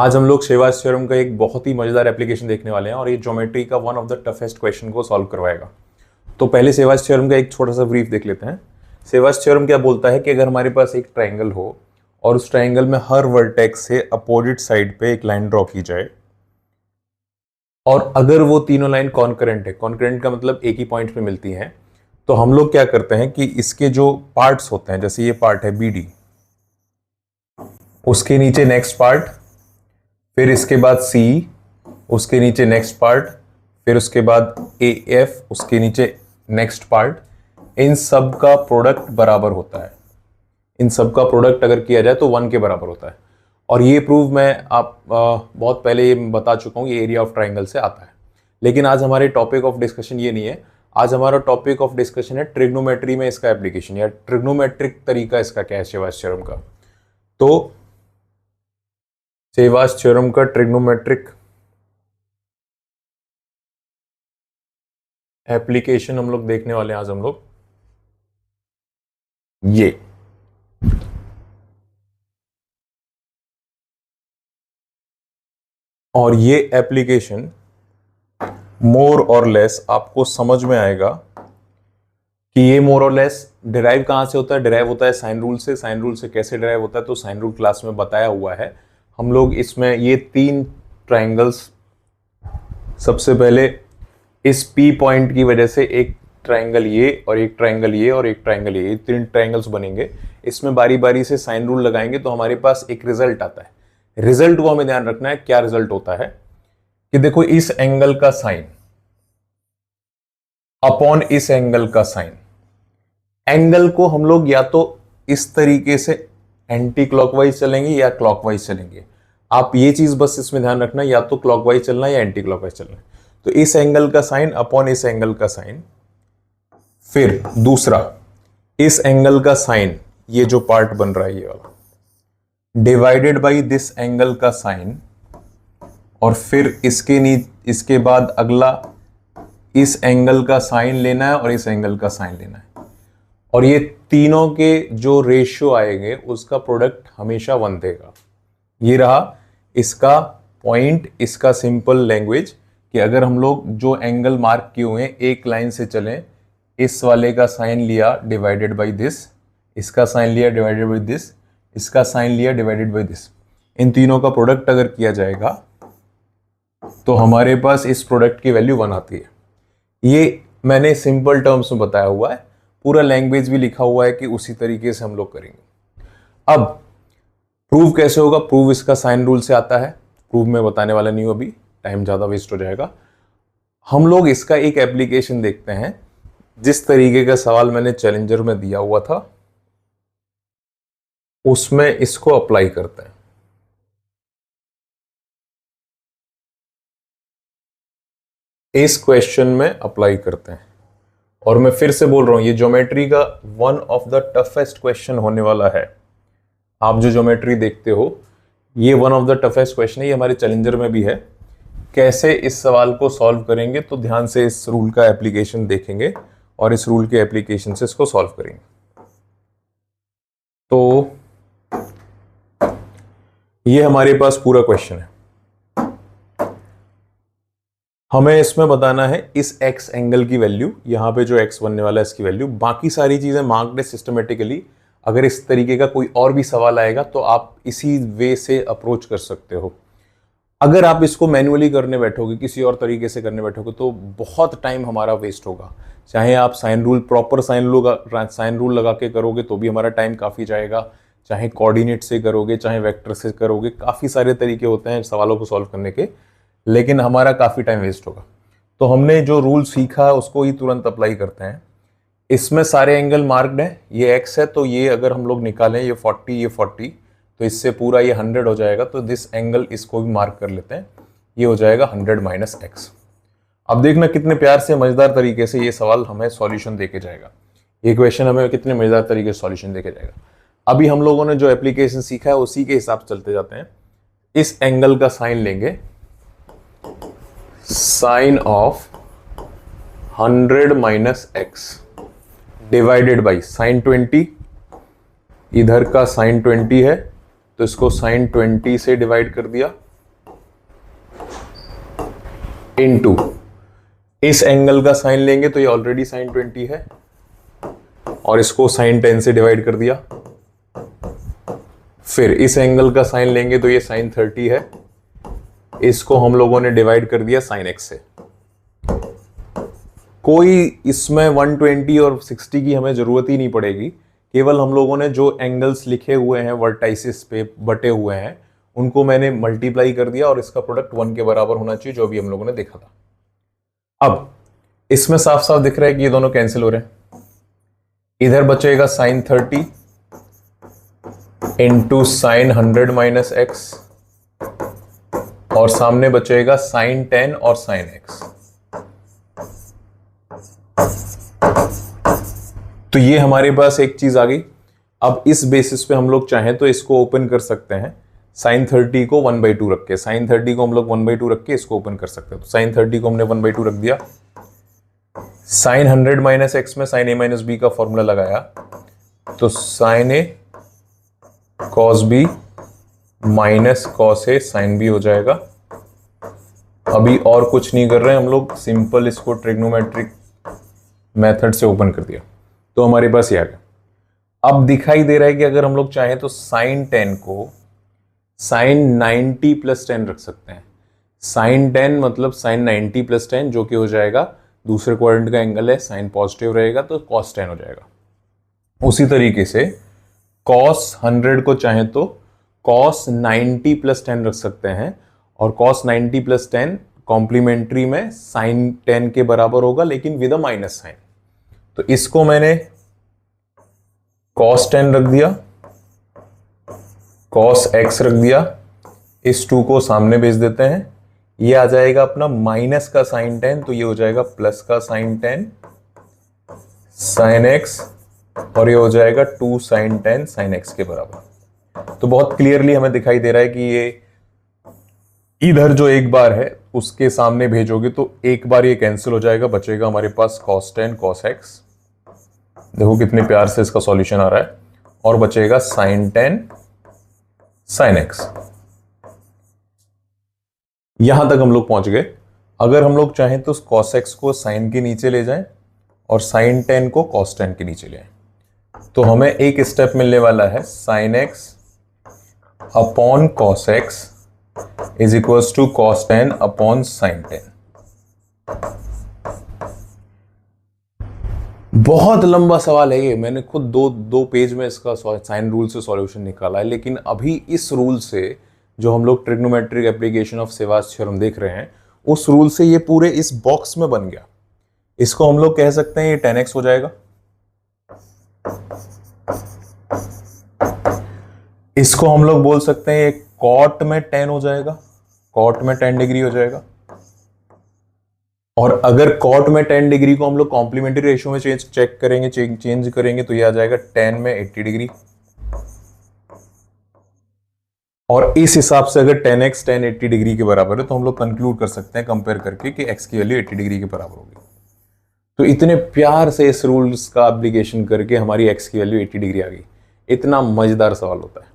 आज हम लोग शेवार्ज थ्योरम का एक बहुत ही मजेदार एप्लीकेशन देखने वाले हैं और ये ज्योमेट्री का one of the toughest question को सॉल्व करवाएगा। तो पहले शेवार्ज थ्योरम का एक छोटा सा ब्रीफ देख लेते हैं। शेवार्ज थ्योरम क्या बोलता है कि अगर हमारे पास एक ट्राइंगल हो और उस ट्राइंगल में हर वर्टेक्स से अपोजिट साइड पे एक लाइन ड्रॉ की जाए और अगर वो तीनों लाइन कॉन्करेंट है, कॉन्करेंट का मतलब एक ही पॉइंट पे मिलती हैं, तो हम लोग क्या करते हैं कि इसके जो पार्ट्स होते हैं, जैसे ये पार्ट है BD, उसके नीचे नेक्स्ट पार्ट, फिर इसके बाद C, उसके नीचे नेक्स्ट पार्ट, फिर उसके बाद AF, उसके नीचे नेक्स्ट पार्ट, इन सब का प्रोडक्ट बराबर होता है। इन सब का प्रोडक्ट अगर किया जाए तो 1 के बराबर होता है। और ये प्रूव मैं बहुत पहले ये बता चुका हूँ, ये एरिया ऑफ ट्राइंगल से आता है। लेकिन आज हमारे टॉपिक ऑफ डिस्कशन ये नहीं है। आज हमारा टॉपिक ऑफ डिस्कशन है ट्रिग्नोमेट्री में इसका एप्लीकेशन, या ट्रिग्नोमेट्रिक तरीका इसका क्या है शेवार्ज थ्योरम का। तो शेवार्ज थ्योरम का ट्रिग्नोमेट्रिक एप्लीकेशन हम लोग देखने वाले हैं आज हम लोग ये। और ये एप्लीकेशन मोर और लेस आपको समझ में आएगा कि ये मोर और लेस डिराइव कहां से होता है। डिराइव होता है साइन रूल से। साइन रूल से कैसे डिराइव होता है तो साइन रूल क्लास में बताया हुआ है। हम लोग इसमें ये 3 ट्राइंगल्स, सबसे पहले इस P पॉइंट की वजह से एक ट्राइंगल ये और एक ट्राइंगल ये और एक ट्राइंगल ये 3 ट्राइंगल्स बनेंगे। इसमें बारी बारी से साइन रूल लगाएंगे तो हमारे पास एक रिजल्ट आता है। रिजल्ट को हमें ध्यान रखना है। क्या रिजल्ट होता है कि देखो, इस एंगल का साइन अपॉन इस एंगल का साइन, एंगल को हम लोग या तो इस तरीके से एंटी क्लॉकवाइज चलेंगे या क्लॉकवाइज चलेंगे। आप ये चीज बस इसमें ध्यान रखना, या तो क्लॉकवाइज चलना है या एंटी क्लॉकवाइज चलना है। तो इस एंगल का साइन अपॉन इस एंगल का साइन, फिर दूसरा इस एंगल का साइन, ये जो पार्ट बन रहा है ये वाला, डिवाइडेड बाई दिस एंगल का साइन, और फिर इसके बाद अगला इस एंगल का साइन लेना है और इस एंगल का साइन लेना है। और ये तीनों के जो रेशियो आएंगे उसका प्रोडक्ट हमेशा 1 देगा। ये रहा इसका पॉइंट, इसका सिंपल लैंग्वेज कि अगर हम लोग जो एंगल मार्क किए हुए हैं एक लाइन से चलें, इस वाले का साइन लिया डिवाइडेड बाई दिस, इसका साइन लिया डिवाइडेड बाई दिस, इसका साइन लिया डिवाइडेड बाई दिस, इन तीनों का प्रोडक्ट अगर किया जाएगा तो हमारे पास इस प्रोडक्ट की वैल्यू 1 आती है। ये मैंने सिंपल टर्म्स में बताया हुआ है, पूरा लैंग्वेज भी लिखा हुआ है कि उसी तरीके से हम लोग करेंगे। अब प्रूव कैसे होगा? प्रूव इसका साइन रूल से आता है। प्रूव में बताने वाला नहीं हूं, अभी टाइम ज्यादा वेस्ट हो जाएगा। हम लोग इसका एक एप्लीकेशन देखते हैं। जिस तरीके का सवाल मैंने चैलेंजर में दिया हुआ था उसमें इसको अप्लाई करते हैं। इस क्वेश्चन में अप्लाई करते हैं। और मैं फिर से बोल रहा हूं, ये ज्योमेट्री का one of the toughest question होने वाला है। आप जो ज्योमेट्री देखते हो ये one of the toughest question है। ये हमारे चैलेंजर में भी है। कैसे इस सवाल को सॉल्व करेंगे तो ध्यान से इस रूल का एप्लीकेशन देखेंगे और इस रूल के एप्लीकेशन से इसको सॉल्व करेंगे। तो ये हमारे पास पूरा क्वेश्चन है। हमें इसमें बताना है इस x एंगल की वैल्यू, यहां पे जो x बनने वाला है इसकी वैल्यू। बाकी सारी चीजें मार्क्ड है सिस्टमेटिकली। अगर इस तरीके का कोई और भी सवाल आएगा तो आप इसी वे से अप्रोच कर सकते हो। अगर आप इसको मैन्युअली करने बैठोगे, किसी और तरीके से करने बैठोगे तो बहुत टाइम हमारा वेस्ट होगा। चाहे आप sine rule, proper sine rule लगा के करोगे तो भी हमारा टाइम काफ़ी जाएगा, चाहे कोऑर्डिनेट से करोगे, चाहे वेक्टर से करोगे, काफ़ी सारे तरीके होते हैं सवालों को सॉल्व करने के, लेकिन हमारा काफ़ी टाइम वेस्ट होगा। तो हमने जो रूल सीखा है उसको ही तुरंत अप्लाई करते हैं। इसमें सारे एंगल मार्क्ड हैं। ये x है तो ये अगर हम लोग निकालें, ये 40, ये 40, तो इससे पूरा ये 100 हो जाएगा। तो दिस एंगल, इसको भी मार्क कर लेते हैं, ये हो जाएगा 100 माइनस x। अब देखना कितने प्यार से, मजेदार तरीके से ये सवाल हमें सॉल्यूशन देके जाएगा। ये क्वेश्चन हमें कितने मजेदार तरीके से सॉल्यूशन देके जाएगा। अभी हम लोगों ने जो एप्लीकेशन सीखा है उसी के हिसाब से चलते जाते हैं। इस एंगल का साइन लेंगे, sine of 100 minus x divided by sine 20, इधर का साइन 20 है तो इसको साइन 20 से डिवाइड कर दिया, इनटू इस एंगल का साइन लेंगे तो ये ऑलरेडी साइन 20 है और इसको साइन 10 से डिवाइड कर दिया। फिर इस एंगल का साइन लेंगे तो ये साइन 30 है, इसको हम लोगों ने डिवाइड कर दिया साइन x से। कोई इसमें 120 और 60 की हमें जरूरत ही नहीं पड़ेगी, केवल हम लोगों ने जो एंगल्स लिखे हुए हैं वर्टाइसिस पे बटे हुए हैं उनको मैंने मल्टीप्लाई कर दिया और इसका प्रोडक्ट 1 के बराबर होना चाहिए, जो भी हम लोगों ने देखा था। अब इसमें साफ साफ दिख रहा है कि ये दोनों कैंसिल हो रहे हैं। इधर बचेगा sine 30 into sine 100 minus x और सामने बचेगा साइन 10 और साइन x। तो ये हमारे पास एक चीज आ गई। अब इस बेसिस पे हम लोग चाहें तो इसको ओपन कर सकते हैं, साइन 30 को 1/2 रख के, साइन 30 को हम लोग 1/2 रख के इसको ओपन कर सकते हैं। तो साइन 30 को हमने 1/2 रख दिया, साइन 100 माइनस एक्स में साइन a माइनस बी का फॉर्मूला लगाया तो sine a cos b minus cos a sine b हो जाएगा। अभी और कुछ नहीं कर रहे हैं हम लोग, सिंपल इसको ट्रिग्नोमेट्रिक मेथड से ओपन कर दिया तो हमारे पास ये आ गया। अब दिखाई दे रहा है कि अगर हम लोग चाहें तो साइन 10 को साइन 90 प्लस 10 रख सकते हैं। साइन 10 मतलब साइन 90 प्लस 10 जो कि हो जाएगा, दूसरे क्वाड्रेंट का एंगल है, साइन पॉजिटिव रहेगा तो कॉस 10 हो जाएगा। उसी तरीके से कॉस 100 को चाहें तो कॉस 90 प्लस 10 रख सकते हैं और कॉस 90 प्लस 10 कॉम्प्लीमेंट्री में साइन 10 के बराबर होगा लेकिन विद अ माइनस साइन। तो इसको मैंने कॉस 10 रख दिया, कॉस x रख दिया, इस 2 को सामने भेज देते हैं, ये आ जाएगा अपना माइनस का साइन 10 तो ये हो जाएगा प्लस का साइन 10 साइन x और ये हो जाएगा 2 साइन 10 साइन x के बराबर। तो बहुत क्लियरली हमें दिखाई दे रहा है कि ये इधर जो एक बार है उसके सामने भेजोगे तो एक बार ये कैंसिल हो जाएगा, बचेगा हमारे पास cos 10 cos x। देखो कितने प्यार से इसका सॉल्यूशन आ रहा है, और बचेगा sin 10 sin x। यहां तक हम लोग पहुंच गए। अगर हम लोग चाहें तो cos x को sin के नीचे ले जाएं और sin 10 को cos 10 के नीचे ले आए तो हमें एक स्टेप मिलने वाला है, sin x upon cos x is equals to cos 10 upon sin 10। बहुत लंबा सवाल है ये, मैंने खुद दो पेज में इसका साइन रूल से सॉल्यूशन निकाला है, लेकिन अभी इस रूल से जो हम लोग ट्रिग्नोमेट्रिक एप्लीकेशन ऑफ सेवास थ्योरम देख रहे हैं उस रूल से ये पूरे इस बॉक्स में बन गया। इसको हम लोग कह सकते हैं ये 10x हो जाएगा, इसको हम लोग बोल सकते हैं ये कॉट में 10 हो जाएगा, कॉट में 10 डिग्री हो जाएगा। और अगर कॉट में 10 डिग्री को हम लोग कॉम्प्लीमेंट्री रेशियो में चेंज करेंगे तो ये आ जाएगा 10 में 80 डिग्री। और इस हिसाब से अगर 10x 10 80 डिग्री के बराबर है तो हम लोग कंक्लूड कर सकते हैं कंपेयर करके कि x की वैल्यू 80 डिग्री के बराबर होगी। तो इतने प्यार से इस रूल्स का एप्लीकेशन करके हमारी x की वैल्यू 80 डिग्री आ गई। इतना मजेदार सवाल होता है।